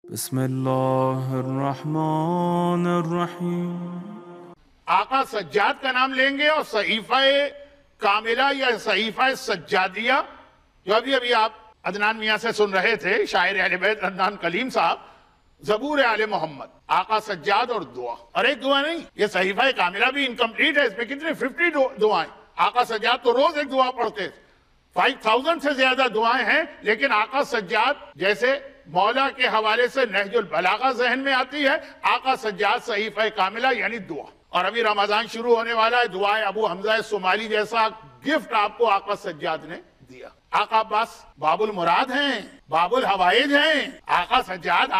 بسم اللہ الرحمن الرحیم۔ آقا سجاد کا نام لیں گے اور صحیفہ کاملہ یا صحیفہ سجادیہ جو ابھی آپ عدنان میاں سے سن رہے تھے، شاعر اہل بیت عدنان کلیم صاحب، زبور آل محمد، آقا سجاد اور دعا، اور ایک دعا نہیں، یہ صحیفہ کاملہ بھی انکمپلیٹ ہے، اس میں کتنے 50 دعائیں۔ آقا سجاد تو روز ایک دعا پڑھتے تھے، 5000 سے زیادہ دعائیں ہیں، لیکن آقا سجاد جیسے مولا کے حوالے سے نہج البلاغہ ذہن میں آتی ہے، آقا سجاد صحیفہ کاملہ یعنی دعا۔ اور ابھی رمضان شروع ہونے والا ہے، دعائے ابو حمزہ صومالی جیسا گفٹ آپ کو آقا سجاد نے دیا۔ آقا عباس باب المراد ہیں، باب الحوائج ہیں، آقا سجاد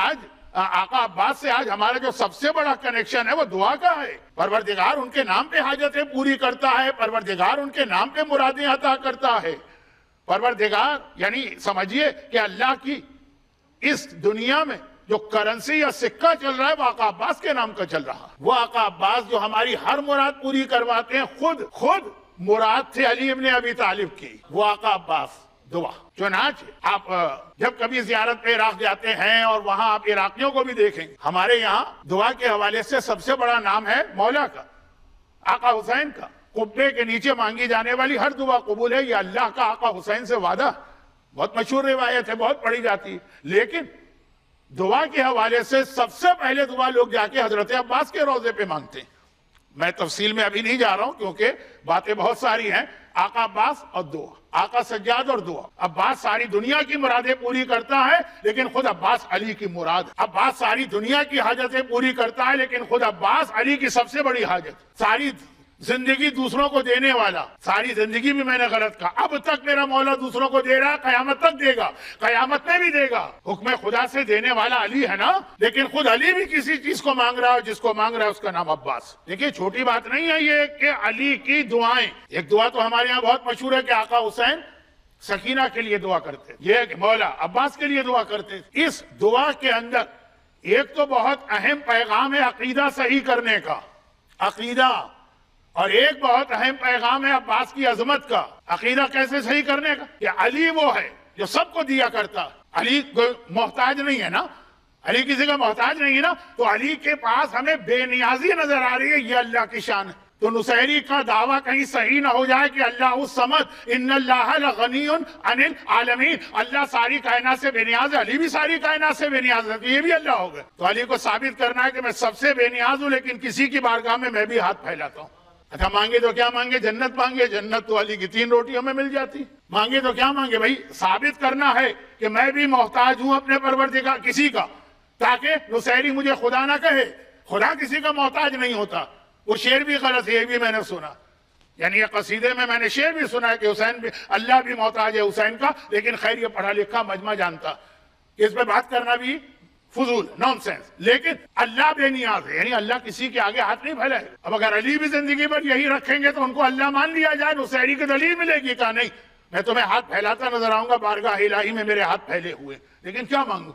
آقا عباس سے آج ہمارا جو سب سے بڑا کنیکشن ہے وہ دعا کا ہے۔ پروردگار ان کے نام پہ حاجتیں پوری کرتا ہے، پروردگار ان کے نام پہ مرادیں عطا کرتا ہے۔ پروردگار یعنی سمجھیے کہ اللہ کی اس دنیا میں جو کرنسی یا سکہ چل رہا ہے وہ آقا عباس کے نام کا چل رہا ہے۔ وہ آقا عباس جو ہماری ہر مراد پوری کرواتے ہیں، خود مراد تھے علی ابن ابی طالب کی، وہ آقا عباس دعا۔ چنانچہ آپ جب کبھی زیارت پہ عراق جاتے ہیں اور وہاں آپ عراقیوں کو بھی دیکھیں، ہمارے یہاں دعا کے حوالے سے سب سے بڑا نام ہے مولا کا، آقا حسین کا۔ قبے کے نیچے مانگی جانے والی ہر دعا قبول ہے، یہ اللہ کا آقا حسین سے وعدہ، بہت مشہور روایت ہے، بہت پڑھی جاتی ہے۔ لیکن دعا کے حوالے سے سب سے پہلے دعا لوگ جا کے حضرت عباس کے روضے پہ مانگتے ہیں۔ میں تفصیل میں ابھی نہیں جا رہا ہوں کیونکہ باتیں بہت ساری ہیں۔ آقا عباس اور دعا، آقا سجاد اور دعا۔ عباس ساری دنیا کی مرادیں پوری کرتا ہے لیکن خود عباس علی کی مراد ہے۔ عباس ساری دنیا کی حاجتیں پوری کرتا ہے لیکن خود عباس علی کی سب سے بڑی حاجت۔ ساری زندگی دوسروں کو دینے والا، ساری زندگی بھی میں نے غلط کہا، اب تک میرا مولا دوسروں کو دے رہا ہے، قیامت تک دے گا، قیامت میں بھی دے گا۔ حکم خدا سے دینے والا علی ہے نا، لیکن خود علی بھی کسی چیز کو مانگ رہا ہے، جس کو مانگ رہا ہے اس کا نام عباس۔ دیکھیں چھوٹی بات نہیں ہے یہ کہ علی کی دعائیں، ایک دعا تو ہمارے یہاں بہت مشہور ہے کہ آقا حسین سکینہ کے لیے دعا کرتے، یہ کہ مولا عباس کے لیے دعا کرتے۔ اس دعا کے اندر ایک تو بہت اہم پیغام ہے عقیدہ صحیح کرنے کا، عقیدہ، اور ایک بہت اہم پیغام ہے عباس کی عظمت کا۔ عقیدہ کیسے صحیح کرنے کا؟ کہ علی وہ ہے جو سب کو دیا کرتا، علی محتاج نہیں ہے نا، علی کسی کا محتاج نہیں ہے نا، تو علی کے پاس ہمیں بے نیازی نظر آ رہی ہے، یہ اللہ کی شان ہے۔ تو نصیری کا دعویٰ کہیں صحیح نہ ہو جائے کہ اللہ الصمد ان اللہ لغنی عن العالمین، اللہ ساری کائنات سے بے نیاز ہے، علی بھی ساری کائنات سے بے نیاز ہے، تو یہ بھی اللہ ہو گئے۔ تو علی کو ثابت کرنا ہے کہ میں سب سے بے نیاز ہوں لیکن کسی کی بارگاہ میں بھی ہاتھ پھیلاتا ہوں۔ اچھا مانگے تو کیا مانگے؟ جنت مانگے، جنت تو علی کی 3 روٹیوں میں مل جاتی۔ مانگے تو کیا مانگے بھائی؟ ثابت کرنا ہے کہ میں بھی محتاج ہوں اپنے پروردگار کسی کا، تاکہ نصیری مجھے خدا نہ کہے۔ خدا کسی کا محتاج نہیں ہوتا۔ وہ شعر بھی غلط ہے، یہ بھی میں نے سنا، یعنی یہ قصیدے میں نے شعر بھی سنا ہے کہ حسین بھی، اللہ بھی محتاج ہے حسین کا، لیکن خیر یہ پڑھا لکھا مجمع جانتا کہ اس پہ بات کرنا بھی فضول، نون سینس۔ لیکن اللہ بے نیاز ہے، یعنی اللہ کسی کے آگے ہاتھ نہیں پھیلائے۔ اب اگر علی بھی زندگی پر یہی رکھیں گے تو ان کو اللہ مان لیا جائے، نصیری کی دلیل ملے گی؟ کہا نہیں، میں تمہیں ہاتھ پھیلاتا نظر آؤں گا بارگاہ الہی میں میرے ہاتھ پھیلے ہوئے، لیکن کیا مانگوں؟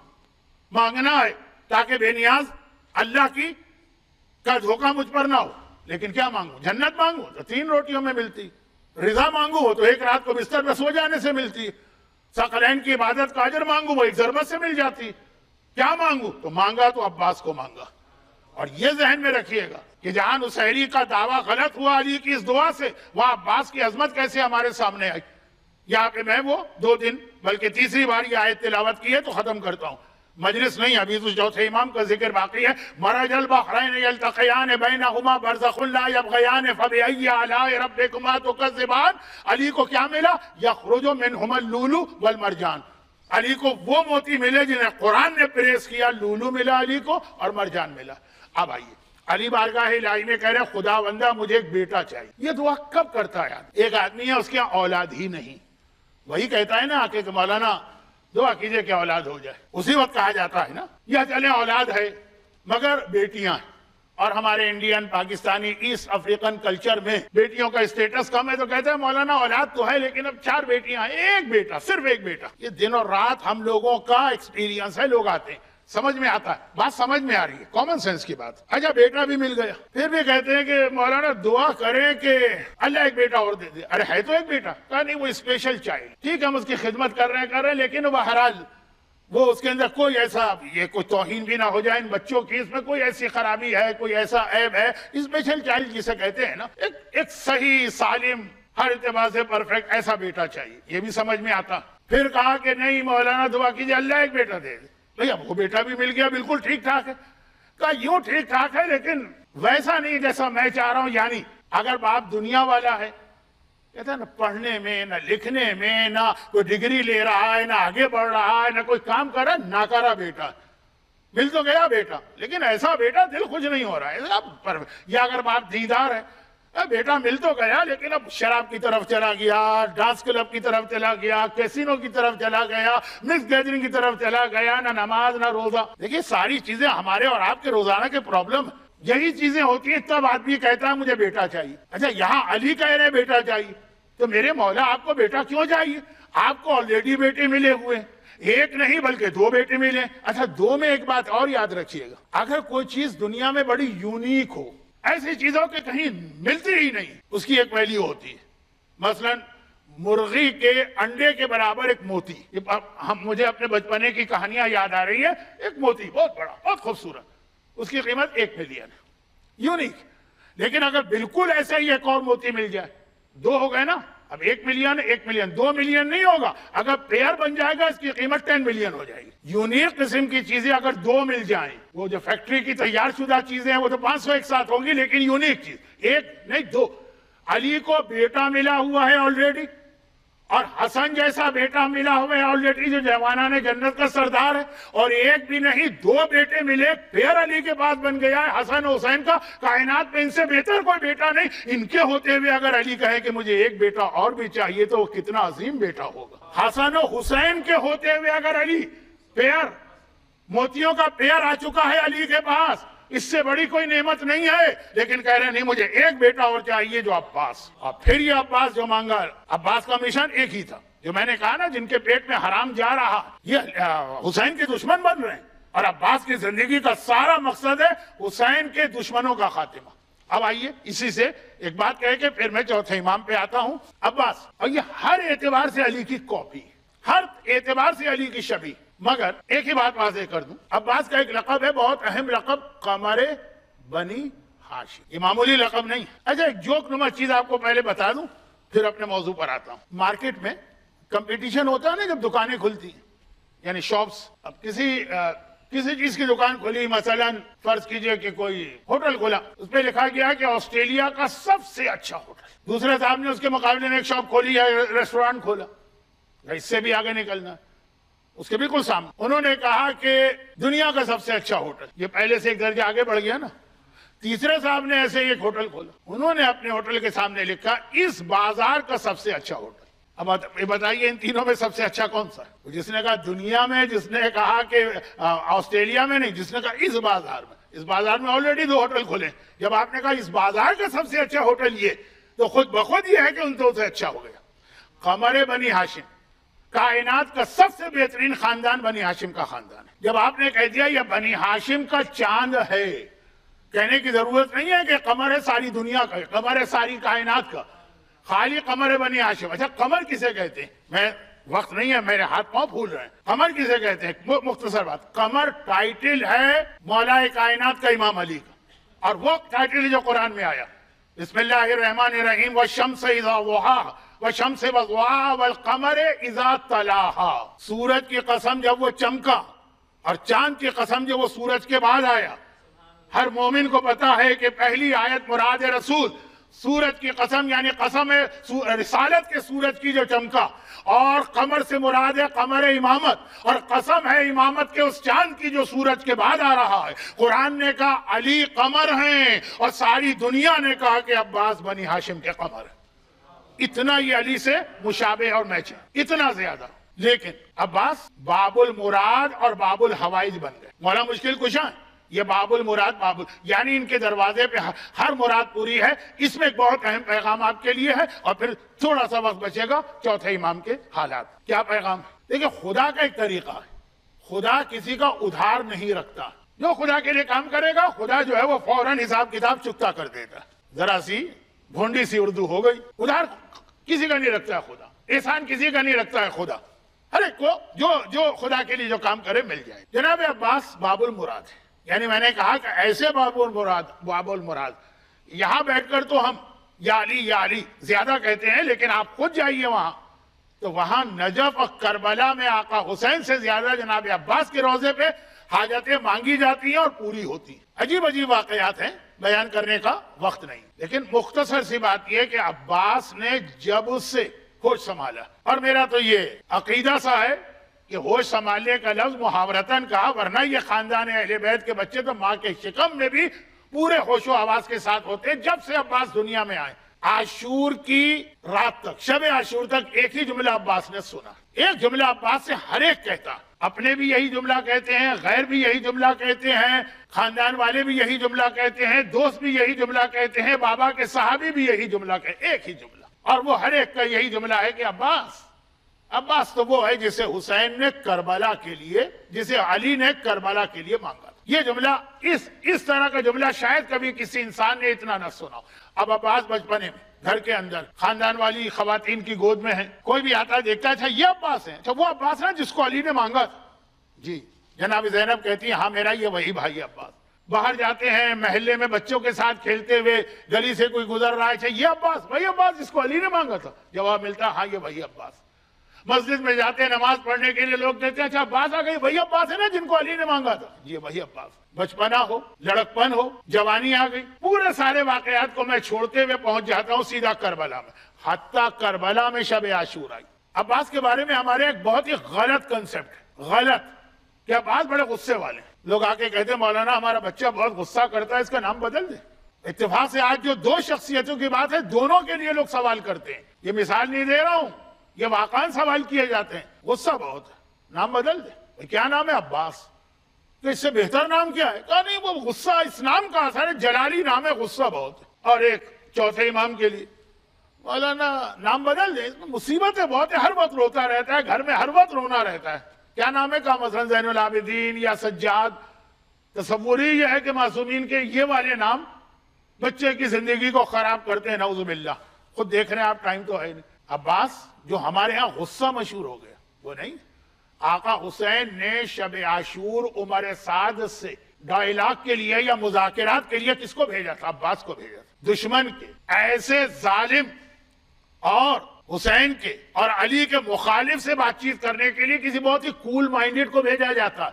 مانگنا ہے تاکہ بے نیاز اللہ کی کا دھوکہ مجھ پر نہ ہو۔ لیکن کیا مانگوں؟ جنت مانگوں تو 3 روٹیوں میں ملتی، رضا مانگوں تو ایک رات کو بستر میں سو جانے سے ملتی، ثقلین کی عبادت کا اجر مانگوں وہ ایک ضربت سے مل جاتی۔ کیا مانگوں؟ تو مانگا تو عباس کو مانگا۔ اور یہ ذہن میں رکھیے گا کہ جہاں نصیری کا دعویٰ غلط ہوا علی کی اس دعا سے، وہاں عباس کی عظمت کیسے ہمارے سامنے آئی۔ یہاں پہ میں وہ 2 دن بلکہ تیسری بار یہ آیت تلاوت کی ہے تو ختم کرتا ہوں، مجلس نہیں، ابھی تو چوتھے امام کا ذکر باقی ہے۔ مرج البحرین یلتقیان بینہما برزخ لا یبغیان فبأی آلاء ربکما تکذبان۔ علی کو کیا ملا؟ یخرج منہما اللؤلؤ والمرجان۔ علی کو وہ موتی ملے جنہیں قرآن نے پریس کیا، لولو ملا علی کو اور مرجان ملا۔ اب آئیے علی بارگاہ الہی میں کہہ رہے خدا بندہ مجھے ایک بیٹا چاہیے۔ یہ دعا کب کرتا ہے؟ ایک آدمی ہے اس کی اولاد ہی نہیں، وہی کہتا ہے نا آ کے کہ مولانا دعا کیجئے کہ اولاد ہو جائے، اسی وقت کہا جاتا ہے نا یا چلے اولاد ہے مگر بیٹیاں ہیں۔ اور ہمارے Indian, Pakistani, East African culture میں بیٹیوں کا اسٹیٹس کم ہے تو کہتے ہیں مولانا اولاد تو ہے لیکن اب 4 بیٹیاں ہیں، ایک بیٹا، صرف ایک بیٹا۔ یہ دن اور رات ہم لوگوں کا ایکسپیرینس ہے، لوگ آتے ہیں، سمجھ میں آتا ہے، بات سمجھ میں آ رہی ہے، کامن سینس کی بات۔ اچھا بیٹا بھی مل گیا، پھر بھی کہتے ہیں کہ مولانا دعا کریں کہ اللہ ایک بیٹا اور دے دے۔ ارے ہے تو ایک بیٹا، کہا نہیں وہ اسپیشل چائلڈ، ٹھیک ہے ہم اس کی خدمت کر رہے ہیں لیکن بہرحال وہ اس کے اندر کوئی ایسا یہ کوئی توہین بھی نہ ہو جائے ان بچوں کی، اس میں کوئی ایسی خرابی ہے، کوئی ایسا عیب ہے، اسپیشل چائلڈ جسے کہتے ہیں نا، ایک صحیح سالم ہر اعتبار سے پرفیکٹ ایسا بیٹا چاہیے، یہ بھی سمجھ میں آتا۔ پھر کہا کہ نہیں مولانا دعا کیجیے اللہ ایک بیٹا دے دے، بھیا وہ بیٹا بھی مل گیا بالکل ٹھیک ٹھاک ہے۔ کہا یوں ٹھیک ٹھاک ہے لیکن ویسا نہیں جیسا میں چاہ رہا ہوں، یعنی اگر باپ دنیا والا ہے، کہتا ہے نہ پڑھنے میں نہ لکھنے میں نہ کوئی ڈگری لے رہا ہے نہ آگے بڑھ رہا ہے نہ کوئی کام کر رہا ہے، ناکارا بیٹا مل تو گیا بیٹا لیکن ایسا بیٹا دل خوش نہیں ہو رہا ہے۔ یا اگر باپ دیندار ہے، بیٹا مل تو گیا لیکن اب شراب کی طرف چلا گیا، ڈانس کلب کی طرف چلا گیا، کیسینو کی طرف چلا گیا، مکس گیدرنگ کی طرف چلا گیا، نہ نماز نہ روزہ۔ دیکھیے ساری چیزیں ہمارے اور آپ کے روزانہ کے پرابلم یہی چیزیں ہوتی ہیں، تب آدمی کہتا ہے مجھے بیٹا چاہیے۔ اچھا یہاں علی کہہ رہے بیٹا چاہیے، تو میرے مولا آپ کو بیٹا کیوں چاہیے؟ آپ کو آلریڈی بیٹے ملے ہوئے ہیں، ایک نہیں بلکہ دو بیٹے ملے۔ اچھا دو میں ایک بات اور یاد رکھیے گا، اگر کوئی چیز دنیا میں بڑی یونیک ہو، ایسی چیزوں کے کہیں ملتی ہی نہیں، اس کی ایک ویلیو ہوتی ہے۔ مثلا مرغی کے انڈے کے برابر ایک موتی، مجھے اپنے بچپنے کی کہانیاں یاد آ رہی ہیں، ایک موتی بہت بڑا بہت خوبصورت، اس کی قیمت 1 ملین ہے، یونیک۔ لیکن اگر بالکل ایسا ہی ایک اور موتی مل جائے، 2 ہو گئے نا، اب 1 ملین 1 ملین 2 ملین نہیں ہوگا، اگر پیئر بن جائے گا اس کی قیمت 10 ملین ہو جائے گی۔ یونیک قسم کی چیزیں اگر 2 مل جائیں، وہ جو فیکٹری کی تیار شدہ چیزیں ہیں وہ تو 500 ایک ساتھ ہوگی، لیکن یونیک چیز 1 نہیں 2۔ علی کو بیٹا ملا ہوا ہے آلریڈی، اور حسن جیسا بیٹا ملا ہوا ہے آلریڈی جو جوانان جنت کا سردار ہے، اور ایک بھی نہیں 2 بیٹے ملے، پھر علی کے پاس بن گیا ہے حسن و حسین کا۔ کائنات میں ان سے بہتر کوئی بیٹا نہیں، ان کے ہوتے ہوئے اگر علی کہے کہ مجھے ایک بیٹا اور بھی چاہیے تو وہ کتنا عظیم بیٹا ہوگا۔ حسن و حسین کے ہوتے ہوئے اگر علی پیر موتیوں کا پیر آ چکا ہے علی کے پاس، اس سے بڑی کوئی نعمت نہیں ہے، لیکن کہہ رہے ہیں نہیں مجھے ایک بیٹا اور چاہیے جو عباس۔ اور پھر یہ عباس جو مانگا، عباس کا مشن ایک ہی تھا، جو میں نے کہا نا جن کے پیٹ میں حرام جا رہا، یہ حسین کے دشمن بن رہے ہیں، اور عباس کی زندگی کا سارا مقصد ہے حسین کے دشمنوں کا خاتمہ۔ اب آئیے اسی سے ایک بات کہہ کے پھر میں چوتھے امام پہ آتا ہوں، عباس، اور یہ ہر اعتبار سے علی کی کاپی، ہر اعتبار سے علی کی شبیہ۔ مگر ایک ہی بات واضح کر دوں، عباس کا ایک لقب ہے بہت اہم لقب، قمر بنی ہاشم، یہ معمولی لقب نہیں۔ اچھا ایک جوک نما چیز آپ کو پہلے بتا دوں پھر اپنے موضوع پر آتا ہوں۔ مارکیٹ میں کمپٹیشن ہوتا ہے نا جب دکانیں کھلتی ہیں، یعنی شاپس، اب کسی چیز کی دکان کھلی، مثلا فرض کیجئے کہ کوئی ہوٹل کھولا، اس پہ لکھا گیا کہ آسٹریلیا کا سب سے اچھا ہوٹل۔ دوسرے صاحب نے اس کے مقابلے میں ایک شاپ کھولی ہے، ریسٹورانٹ کھولا، اس سے بھی آگے نکلنا، اس کے بالکل سامنے انہوں نے کہا کہ دنیا کا سب سے اچھا ہوٹل، یہ پہلے سے ایک درجہ آگے بڑھ گیا نا۔ تیسرے صاحب نے ایسے ایک ہوٹل کھولا، انہوں نے اپنے ہوٹل کے سامنے لکھا اس بازار کا سب سے اچھا ہوٹل۔ اب یہ بتائیے ان تینوں میں سب سے اچھا کون سا ہے؟ جس نے کہا دنیا میں، جس نے کہا کہ آسٹریلیا میں نہیں، جس نے کہا اس بازار میں۔ اس بازار میں آلریڈی 2 ہوٹل کھلے، جب آپ نے کہا اس بازار کا سب سے اچھا ہوٹل یہ، تو خود بخود یہ ہے کہ ان 2 سے اچھا ہو گیا۔ قمر بنی ہاشم، کائنات کا سب سے بہترین خاندان بنی ہاشم کا خاندان ہے۔ جب آپ نے کہہ دیا یہ بنی ہاشم کا چاند ہے، کہنے کی ضرورت نہیں ہے کہ قمر ہے ساری دنیا کا، قمر ہے ساری کائنات کا، خالی قمر بنی ہاشم۔ اچھا قمر کسے کہتے ہیں؟ میں وقت نہیں ہے، میرے ہاتھ پاؤں پھول رہے ہیں۔ قمر کسے کہتے ہیں؟ مختصر بات، قمر ٹائٹل ہے مولا کائنات کا امام علی کا، اور وہ ٹائٹل جو قرآن میں آیا، بسم اللہ الرحمن الرحیم، والشمس اذا ضحاها والشمس وضحاها والقمر اذا تلاها۔ سورج کی قسم جب وہ چمکا، اور چاند کی قسم جب وہ سورج کے بعد آیا۔ ہر مومن کو پتا ہے کہ پہلی آیت مراد رسول، سورج کی قسم یعنی قسم ہے رسالت کے سورج کی جو چمکا، اور قمر سے مراد ہے قمر امامت، اور قسم ہے امامت کے اس چاند کی جو سورج کے بعد آ رہا ہے۔ قرآن نے کہا علی قمر ہیں، اور ساری دنیا نے کہا کہ عباس بنی ہاشم کے قمر ہیں۔ اتنا یہ علی سے مشابہ اور میچ ہے، اتنا زیادہ۔ لیکن عباس باب المراد اور باب الحوائج بن گئے۔ مولا مشکل کشاں یہ باب المراد، یعنی ان کے دروازے پہ ہر مراد پوری ہے۔ اس میں ایک بہت اہم پیغام آپ کے لیے ہے، اور پھر تھوڑا سا وقت بچے گا چوتھے امام کے حالات۔ کیا پیغام ہے؟ دیکھیں خدا کا ایک طریقہ ہے، خدا کسی کا ادھار نہیں رکھتا۔ جو خدا کے لیے کام کرے گا خدا جو ہے وہ فوراً حساب کتاب چکتا کر دیتا ہے۔ ذرا سی بھونڈی سی اردو ہو گئی، ادھار کسی کا نہیں رکھتا ہے خدا، احسان کسی کا نہیں رکھتا ہے خدا۔ ہر ایک کو جو خدا کے لیے جو کام کرے مل جائے. جناب عباس باب المراد ہے. یعنی میں نے کہا کہ ایسے باب المراد یہاں بیٹھ کر تو ہم یا علی زیادہ کہتے ہیں، لیکن آپ خود جائیے وہاں تو وہاں نجف اور کربلا میں آقا حسین سے زیادہ جناب عباس کے روضے پہ حاجتیں مانگی جاتی ہیں اور پوری ہوتی ہیں. عجیب عجیب واقعات ہیں، بیان کرنے کا وقت نہیں. لیکن مختصر سی بات یہ کہ عباس نے جب اس سے ہوش سنبھالا، اور میرا تو یہ عقیدہ سا ہے کہ ہوش سنبھالنے کا لفظ محاورتاً کہا، ورنہ یہ خاندان اہل بیت کے بچے تو ماں کے شکم میں بھی پورے ہوش و حواس کے ساتھ ہوتے ہیں جب سے عباس دنیا میں آئے. عاشور کی رات تک، شب عاشور تک ایک ہی جملہ عباس نے سنا. ایک جملہ عباس سے ہر ایک کہتا، اپنے بھی یہی جملہ کہتے ہیں، غیر بھی یہی جملہ کہتے ہیں، خاندان والے بھی یہی جملہ کہتے ہیں، دوست بھی یہی جملہ کہتے ہیں، بابا کے صحابی بھی یہی جملہ کہتے ہیں، ایک ہی جملہ. اور وہ ہر ایک کا یہی جملہ ہے کہ عباس تو وہ ہے جسے حسین نے کربلا کے لیے، جسے علی نے کربلا کے لیے مانگا. یہ جملہ اس طرح کا جملہ شاید کبھی کسی انسان نے اتنا نہ سنا. اب عباس بچپنے میں گھر کے اندر خاندان والی خواتین کی گود میں ہیں، کوئی بھی آتا ہے دیکھتا ہے اچھا یہ عباس ہیں، اچھا وہ عباس ہے جس کو علی نے مانگا تھا. جی جناب زینب کہتی ہیں ہاں میرا یہ وہی بھائی عباس. باہر جاتے ہیں محلے میں بچوں کے ساتھ کھیلتے ہوئے، گلی سے کوئی گزر رہا ہے، اچھا یہ عباس، وہی عباس جس کو علی نے مانگا تھا. جواب ملتا ہاں یہ وہی عباس. مسجد میں جاتے ہیں نماز پڑھنے کے لیے، لوگ کہتے ہیں اچھا عباس آ گئی، وہی عباس ہے نا جن کو علی نے مانگا تھا. یہ وہی عباس. بچپنا ہو، لڑکپن ہو، جوانی آ گئی، پورے سارے واقعات کو میں چھوڑتے ہوئے پہنچ جاتا ہوں سیدھا کربلا میں. حتیٰ کربلا میں شب عاشور آئی. عباس کے بارے میں ہمارے ایک بہت ہی غلط کنسپٹ ہے، غلط، کہ عباس بڑے غصے والے ہیں. لوگ آ کے کہتے ہیں مولانا ہمارا بچہ بہت غصہ کرتا ہے، اس کا نام بدل دیں. اتفاق سے آج جو دو شخصیتوں کی بات ہے، دونوں کے لیے لوگ سوال کرتے ہیں. یہ مثال نہیں دے رہا ہوں، یہ واقعاً سوال کیے جاتے ہیں. غصہ بہت ہے، نام بدل دے. کیا نام ہے؟ عباس. تو اس سے بہتر نام کیا ہے؟ کہا نہیں وہ غصہ اس نام کا اثر ہے، جلالی نام ہے، غصہ بہت ہے. اور ایک چوتھے امام کے لیے مولانا نام بدل دے، اس میں مصیبتیں بہت ہے، ہر وقت روتا رہتا ہے، گھر میں ہر وقت رونا رہتا ہے. کیا نام ہے؟ کہا مثلا زین العابدین یا سجاد. تصور ہی یہ ہے کہ معصومین کے یہ والے نام بچے کی زندگی کو خراب کرتے ہیں، نعوذ باللہ. خود دیکھ رہے ہیں آپ، ٹائم تو ہے نہیں. عباس جو ہمارے ہاں غصہ مشہور ہو گیا وہ نہیں. آقا حسین نے شب عاشور عمر سعد سے ڈائلاگ کے لیے یا مذاکرات کے لیے کس کو بھیجا تھا؟ عباس کو بھیجا تھا. دشمن کے ایسے ظالم اور حسین کے اور علی کے مخالف سے بات چیت کرنے کے لیے کسی بہت ہی کول مائنڈڈ کو بھیجا جاتا.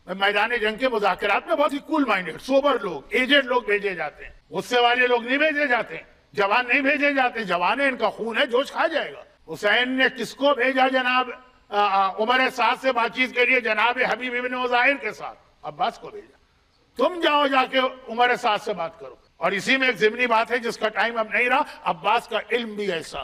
میدان جنگ کے مذاکرات میں بہت ہی کول مائنڈڈ، سوبر لوگ، ایجنٹ لوگ بھیجے جاتے ہیں. غصے والے لوگ نہیں بھیجے جاتے، جوان نہیں بھیجے جاتے. جوان ہے، ان کا خون ہے، جوش کھا جائے گا. حسین نے کس کو بھیجا جناب عمر سعد سے بات چیت کے لیے؟ جناب حبیب ابن مظاہر کے ساتھ عباس کو بھیجا. تم جاؤ جا کے عمر سعد سے بات کرو. اور اسی میں ایک ضمنی بات ہے جس کا ٹائم اب نہیں رہا، عباس کا علم بھی ایسا.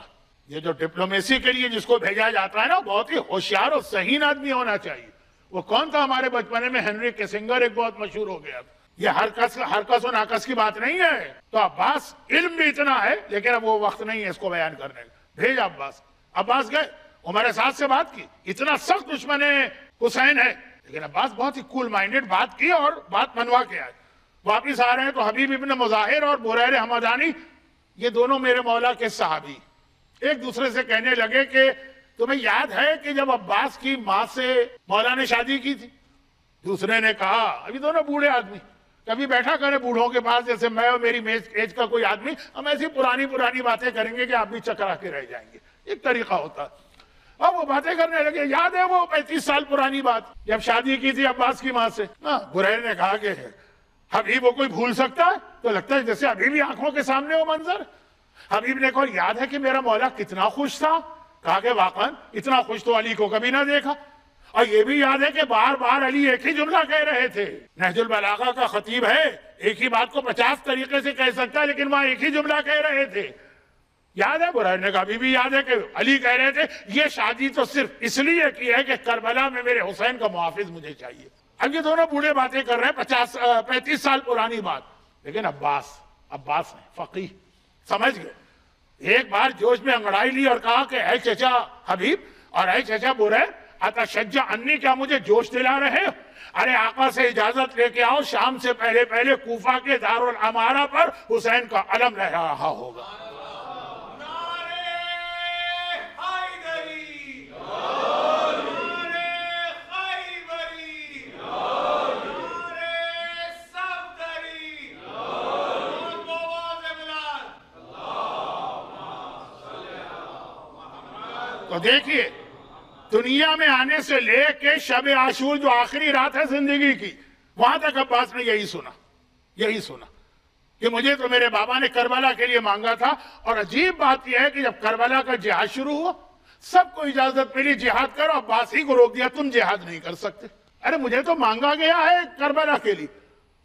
یہ جو ڈپلومیسی کے لیے جس کو بھیجا جاتا ہے نا، بہت ہی ہوشیار اور صحیح آدمی ہونا چاہیے. وہ کون تھا ہمارے بچپنے میں؟ ہنری کیسنگر ایک بہت مشہور ہو گیا. یہ ہرکس و ناکس کی بات نہیں ہے. تو عباس علم بھی اتنا ہے، لیکن اب وہ وقت نہیں ہے اس کو بیان کرنے کا. بھیجا عباس گئے، عمر سعد سے بات کی. اتنا سخت دشمن حسین ہے، لیکن عباس بہت ہی کول مائنڈڈ بات کی اور بات منوا کے آئے. واپس آ رہے ہیں تو حبیب ابن مظاہر اور بریر حمدانی، یہ دونوں میرے مولا کے صحابی، ایک دوسرے سے کہنے لگے کہ تمہیں یاد ہے کہ جب عباس کی ماں سے مولا نے شادی کی تھی؟ دوسرے نے کہا ابھی دونوں بوڑھے آدمی، کبھی بیٹھا کریں بوڑھوں کے پاس جیسے میں اور میری ایج کا کوئی آدمی، ہم ایسی پرانی باتیں کریں گے کہ آپ بھی چکرا کے رہ جائیں گے. ایک طریقہ ہوتا. اب وہ باتیں کرنے لگے. یاد ہے وہ 35 سال پرانی بات جب شادی کی تھی عباس کی ماں سے؟ بریر نے کہا کہ حبیب وہ کوئی بھول سکتا ہے؟ تو لگتا ہے جیسے ابھی بھی آنکھوں کے سامنے وہ منظر. حبیب نے کہا یاد ہے کہ میرا مولا کتنا خوش تھا؟ کہا کہ واقعا اتنا خوش تو علی کو کبھی نہ دیکھا. اور یہ بھی یاد ہے کہ بار بار علی ایک ہی جملہ کہہ رہے تھے. نہج البلاغہ کا خطیب ہے، ایک ہی بات کو 50 طریقے سے کہہ سکتا ہے، لیکن وہاں ایک ہی جملہ کہہ رہے تھے. یاد ہے؟ برائے نے کہا ابھی بھی یاد ہے کہ علی کہہ رہے تھے یہ شادی تو صرف اس لیے کی ہے کہ کربلا میں میرے حسین کا محافظ مجھے چاہیے. اب یہ دونوں بوڑھے باتیں کر رہے ہیں، 35 سال پرانی بات. لیکن عباس نے فقیہ سمجھ گئے. ایک بار جوش میں انگڑائی لی اور کہا کہ اے چچا حبیب اور اے چچا بریر اتشجع انی، کیا مجھے جوش دلا رہے؟ ارے آقا سے اجازت لے کے آؤ، شام سے پہلے کوفہ کے دارالعمارہ پر حسین کا علم لہرا رہا ہوگا. تو دیکھیے دنیا میں آنے سے لے کے شب عاشور جو آخری رات ہے زندگی کی، وہاں تک عباس نے یہی سنا کہ مجھے تو میرے بابا نے کربلا کے لیے مانگا تھا. اور عجیب بات یہ ہے کہ جب کربلا کا جہاد شروع ہوا سب کو اجازت ملی جہاد کرو، عباس ہی کو روک دیا تم جہاد نہیں کر سکتے. ارے مجھے تو مانگا گیا ہے کربلا کے لیے.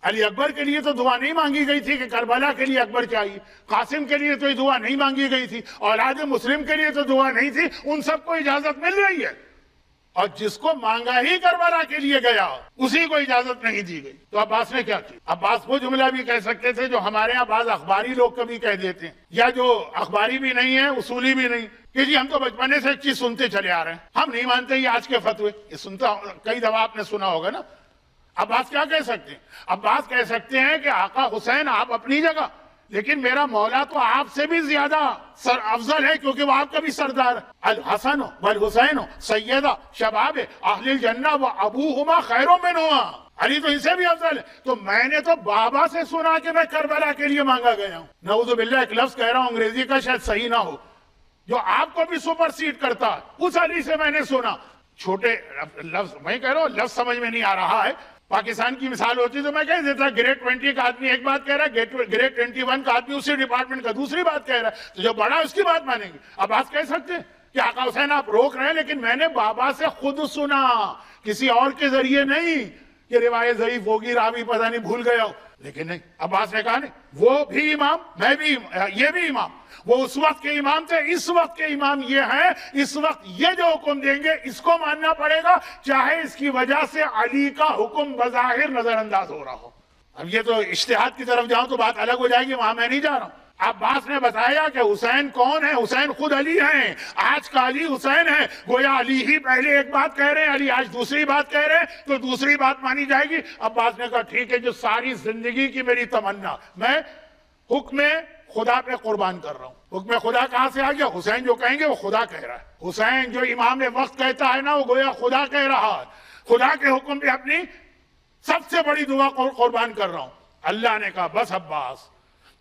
علی اکبر کے لیے تو دعا نہیں مانگی گئی تھی کہ کربلا کے لیے اکبر چاہیے. قاسم کے لیے تو یہ دعا نہیں مانگی گئی تھی. اولاد مسلم کے لیے تو دعا نہیں تھی. ان سب کو اجازت مل رہی ہے، اور جس کو مانگا ہی کربلا کے لیے گیا اسی کو اجازت نہیں دی گئی. تو عباس نے کیا کیا؟ عباس وہ جملہ بھی کہہ سکتے تھے جو ہمارے ہاں بعض اخباری لوگ کبھی کہہ دیتے ہیں، یا جو اخباری بھی نہیں ہے اصولی بھی نہیں، کہ جی ہم تو بچپنے سے ایک چیز سنتے چلے آ رہے ہیں، ہم نہیں مانتے یہ آج کے فتوے. یہ سنتا کئی دفعہ آپ نے سنا ہوگا نا. عباس کیا کہہ سکتے ہیں؟ عباس کہہ سکتے ہیں کہ آقا حسین آپ اپنی جگہ، لیکن میرا مولا تو آپ سے بھی زیادہ افضل ہے، کیونکہ وہ آپ کا بھی سردار. الحسن والحسین سیدہ شباب اہل الجنہ و ابوہما خیر منہما، علی تو ان سے بھی افضل ہے. تو میں نے تو بابا سے سنا کہ میں کربلا کے لیے مانگا گیا ہوں. نعوذ باللہ ایک لفظ کہہ رہا ہوں انگریزی کا شاید صحیح نہ ہو، جو آپ کو بھی سپر سیڈ کرتا ہے، اس علی سے میں نے سنا. چھوٹے لفظ میں کہہ رہا ہوں، لفظ سمجھ میں نہیں آ رہا ہے. پاکستان کی مثال ہوتی تو میں کہہ دیتا گریڈ 20 کا آدمی ایک بات کہہ رہا ہے، گریڈ 21 کا آدمی اسی ڈپارٹمنٹ کا دوسری بات کہہ رہا ہے، تو جو بڑا ہے اس کی بات مانیں گے. اب آپ کہہ سکتے ہیں کہ آقا حسین آپ روک رہے ہیں، لیکن میں نے بابا سے خود سنا، کسی اور کے ذریعے نہیں کہ روایت ضعیف ہوگی، راوی پتہ نہیں بھول گیا ہو. لیکن نہیں، عباس نے کہا نہیں، وہ بھی امام، میں بھی، یہ بھی امام. وہ اس وقت کے امام تھے، اس وقت کے امام یہ ہیں. اس وقت یہ جو حکم دیں گے اس کو ماننا پڑے گا، چاہے اس کی وجہ سے علی کا حکم بظاہر نظر انداز ہو رہا ہو. اب یہ تو اجتہاد کی طرف جاؤں تو بات الگ ہو جائے گی، وہاں میں نہیں جا رہا ہوں. عباس نے بتایا کہ حسین کون ہے؟ حسین خود علی ہیں. آج کا علی حسین ہے. گویا علی ہی پہلے ایک بات کہہ رہے ہیں، علی آج دوسری بات کہہ رہے ہیں، تو دوسری بات مانی جائے گی. عباس نے کہا ٹھیک ہے، جو ساری زندگی کی میری تمنا، میں حکم خدا پہ قربان کر رہا ہوں. حکم خدا کہاں سے آ گیا؟ حسین جو کہیں گے وہ خدا کہہ رہا ہے. حسین جو امام وقت کہتا ہے نا، وہ گویا خدا کہہ رہا ہے. خدا کے حکم پہ اپنی سب سے بڑی دعا قربان کر رہا ہوں. اللہ نے کہا بس عباس،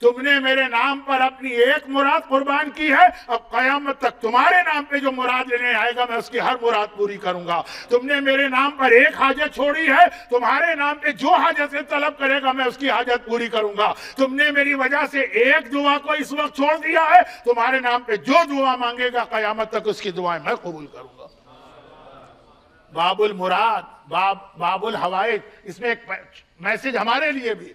تم نے میرے نام پر اپنی ایک مراد قربان کی ہے، اب قیامت تک تمہارے نام پہ جو مراد لینے آئے گا میں اس کی ہر مراد پوری کروں گا. تم نے میرے نام پر ایک حاجت چھوڑی ہے، تمہارے نام پہ جو حاجت سے طلب کرے گا میں اس کی حاجت پوری کروں گا. تم نے میری وجہ سے ایک دعا کو اس وقت چھوڑ دیا ہے، تمہارے نام پہ جو دعا مانگے گا قیامت تک اس کی دعائیں میں قبول کروں گا. باب المراد، باب الحوائج، اس میں ایک میسج ہمارے لیے بھی.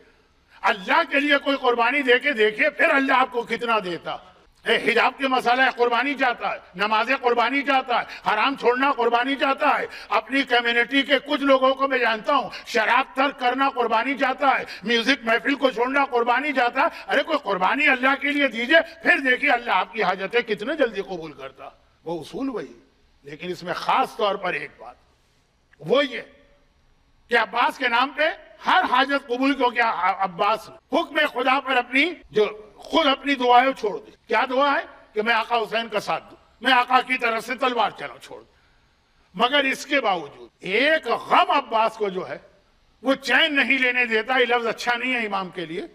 اللہ کے لیے کوئی قربانی دے کے دیکھیں پھر اللہ آپ کو کتنا دیتا. حجاب کے مسئلہ قربانی چاہتا ہے، نمازیں قربانی چاہتا ہے، حرام چھوڑنا قربانی چاہتا ہے. اپنی کمیونٹی کے کچھ لوگوں کو میں جانتا ہوں شراب ترک کرنا قربانی چاہتا ہے، میوزک محفل کو چھوڑنا قربانی چاہتا ہے. ارے کوئی قربانی اللہ کے لیے دیجئے، پھر دیکھیے اللہ آپ کی حاجتیں کتنے جلدی قبول کرتا. وہ اصول وہی، لیکن اس میں خاص طور پر ایک بات وہ یہ کہ عباس کے نام پہ ہر حاجت قبول کو. کیا عباس حکم خدا پر خود اپنی دعائیں چھوڑ دی. کیا دعا ہے؟ کہ میں آقا حسین کا ساتھ دوں، میں آقا کی طرف سے تلوار چلاؤں، چھوڑ دوں. مگر اس کے باوجود ایک غم عباس کو جو ہے وہ چین نہیں لینے دیتا. یہ لفظ اچھا نہیں ہے امام کے لیے،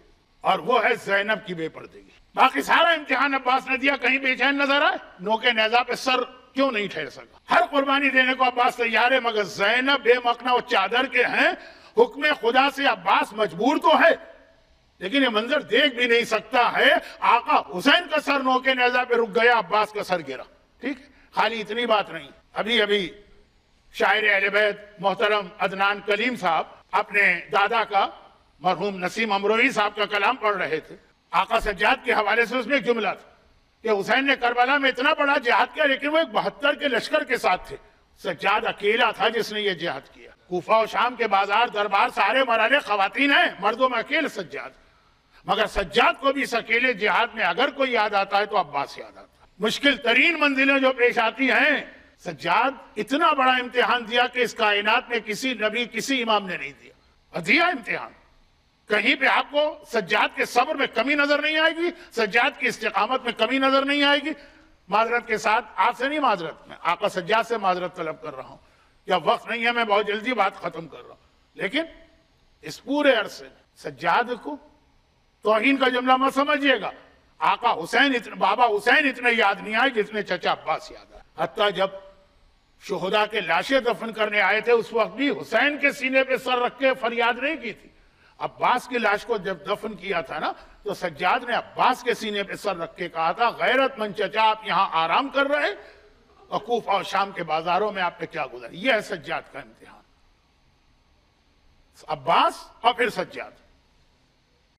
اور وہ ہے زینب کی بے پردگی. باقی سارا امتحان عباس نے دیا، کہیں بے چین نظر آئے، نوکے نیزہ پہ سر کیوں نہیں ٹھہر سکا. ہر قربانی دینے کو عباس تیار ہے، مگر زینب بے مقنا و چادر کے ہیں. حکم خدا سے عباس مجبور تو ہے، لیکن یہ منظر دیکھ بھی نہیں سکتا ہے. آقا حسین کا سر نوکے نیزہ پہ رک گیا، عباس کا سر گرا. ٹھیک، خالی اتنی بات نہیں. ابھی شاعر اہل بیت محترم عدنان کلیم صاحب اپنے دادا کا مرحوم نسیم امروی صاحب کا کلام پڑھ رہے تھے آقا سجاد کے حوالے سے. اس میں ایک جملہ تھا کہ حسین نے کربلا میں اتنا بڑا جہاد کیا، لیکن وہ ایک 72 کے لشکر کے ساتھ تھے. سجاد اکیلا تھا جس نے یہ جہاد کیا. کوفہ و شام کے بازار دربار سارے مرالے خواتین ہیں، مردوں میں اکیلے سجاد. مگر سجاد کو بھی اس اکیلے جہاد میں اگر کوئی یاد آتا ہے تو عباس یاد آتا ہے. مشکل ترین منزلیں جو پیش آتی ہیں، سجاد اتنا بڑا امتحان دیا کہ اس کائنات میں کسی نبی کسی امام نے نہیں دیا امتحان. کہیں پہ آپ کو سجاد کے صبر میں کمی نظر نہیں آئے گی، سجاد کی استقامت میں کمی نظر نہیں آئے گی. معذرت کے ساتھ آپ سے نہیں معذرت، میں آقا سجاد سے معذرت طلب کر رہا ہوں، یا وقت نہیں ہے میں بہت جلدی بات ختم کر رہا ہوں. لیکن اس پورے عرصے سجاد کو توہین کا جملہ مت سمجھیے گا. آقا حسین بابا حسین اتنے یاد نہیں آئے جتنے چچا عباس یاد آئے. حتیٰ جب شہداء کے لاشیں دفن کرنے آئے تھے اس وقت بھی حسین کے سینے پہ سر رکھ کے فریاد نہیں کی تھی. عباس کی لاش کو جب دفن کیا تھا نا تو سجاد نے عباس کے سینے پہ سر رکھ کے کہا تھا غیرت مند چچا آپ یہاں آرام کر رہے اور کوفہ اور شام کے بازاروں میں آپ پہ کیا گزر. یہ ہے سجاد کا امتحان. عباس اور پھر سجاد.